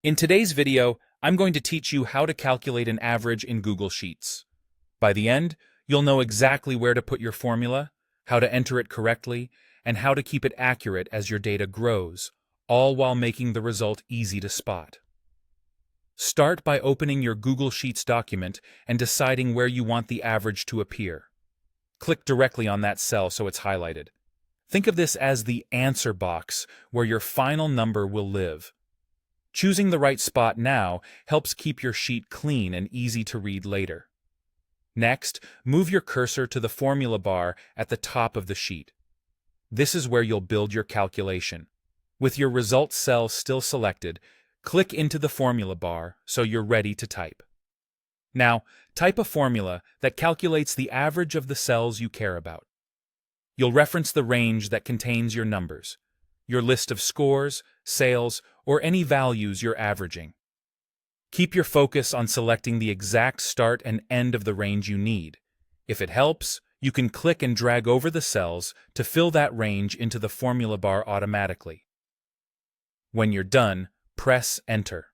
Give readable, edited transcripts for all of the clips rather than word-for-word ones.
In today's video, I'm going to teach you how to calculate an average in Google Sheets. By the end, you'll know exactly where to put your formula, how to enter it correctly, and how to keep it accurate as your data grows, all while making the result easy to spot. Start by opening your Google Sheets document and deciding where you want the average to appear. Click directly on that cell so it's highlighted. Think of this as the answer box where your final number will live. Choosing the right spot now helps keep your sheet clean and easy to read later. Next, move your cursor to the formula bar at the top of the sheet. This is where you'll build your calculation. With your results cell still selected, click into the formula bar so you're ready to type. Now, type a formula that calculates the average of the cells you care about. You'll reference the range that contains your numbers, your list of scores, sales, or any values you're averaging. Keep your focus on selecting the exact start and end of the range you need. If it helps, you can click and drag over the cells to fill that range into the formula bar automatically. When you're done, press Enter.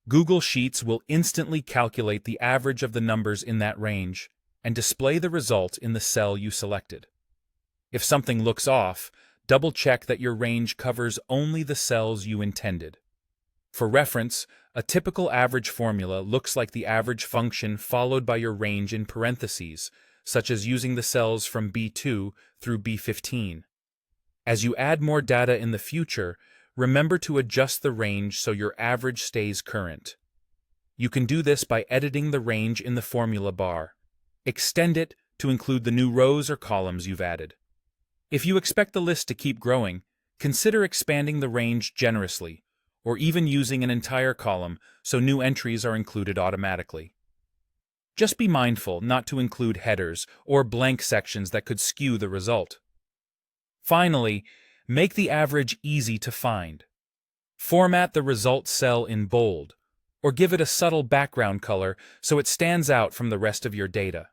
Google Sheets will instantly calculate the average of the numbers in that range and display the result in the cell you selected. If something looks off, double-check that your range covers only the cells you intended. For reference, a typical average formula looks like the average function followed by your range in parentheses, such as using the cells from B2 through B15. As you add more data in the future, remember to adjust the range so your average stays current. You can do this by editing the range in the formula bar. Extend it to include the new rows or columns you've added. If you expect the list to keep growing, consider expanding the range generously, or even using an entire column so new entries are included automatically. Just be mindful not to include headers or blank sections that could skew the result. Finally, make the average easy to find. Format the result cell in bold, or give it a subtle background color so it stands out from the rest of your data.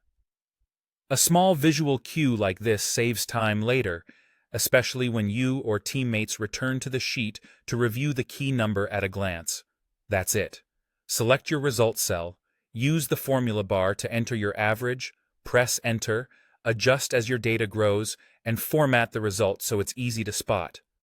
A small visual cue like this saves time later, especially when you or teammates return to the sheet to review the key number at a glance. That's it. Select your result cell, use the formula bar to enter your average, press Enter, adjust as your data grows, and format the result so it's easy to spot.